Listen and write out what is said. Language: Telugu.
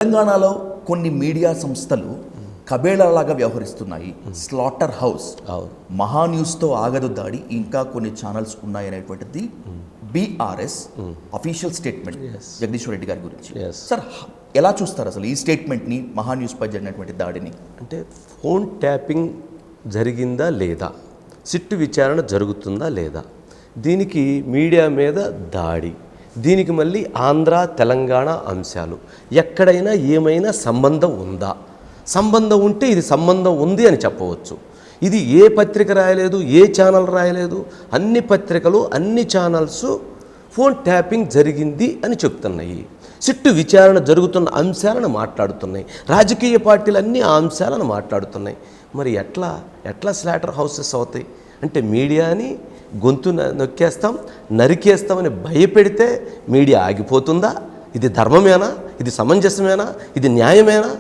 తెలంగాణలో కొన్ని మీడియా సంస్థలు కబేళాలాగా వ్యవహరిస్తున్నాయి. స్లాటర్ హౌస్, మహా న్యూస్తో ఆగదు దాడి, ఇంకా కొన్ని ఛానల్స్ ఉన్నాయనేటువంటిది బీఆర్ఎస్ అఫీషియల్ స్టేట్మెంట్ జగదీశ్వర్ రెడ్డి గారి గురించి. సార్, ఎలా చూస్తారు అసలు ఈ స్టేట్మెంట్ని, మహా న్యూస్పై జరిగినటువంటి దాడిని? అంటే ఫోన్ ట్యాపింగ్ జరిగిందా లేదా, సిట్టు విచారణ జరుగుతుందా లేదా, దీనికి మీడియా మీద దాడి, దీనికి మళ్ళీ ఆంధ్ర తెలంగాణ అంశాలు, ఎక్కడైనా ఏమైనా సంబంధం ఉందా? సంబంధం ఉంటే ఇది సంబంధం ఉంది అని చెప్పవచ్చు. ఇది ఏ పత్రిక రాయలేదు, ఏ ఛానల్ రాయలేదు. అన్ని పత్రికలు, అన్ని ఛానల్స్ ఫోన్ ట్యాపింగ్ జరిగింది అని చెప్తున్నాయి. సిట్టు విచారణ జరుగుతున్న అంశాలను మాట్లాడుతున్నాయి. రాజకీయ పార్టీలు అన్నీ ఆ అంశాలను మాట్లాడుతున్నాయి. మరి ఎట్లా స్లాటర్ హౌసెస్ అవుతాయి? అంటే మీడియాని గొంతు నొక్కేస్తాం, నరికేస్తామని భయపెడితే మీడియా ఆగిపోతుందా? ఇది ధర్మమేనా? ఇది సమంజసమేనా? ఇది న్యాయమేనా?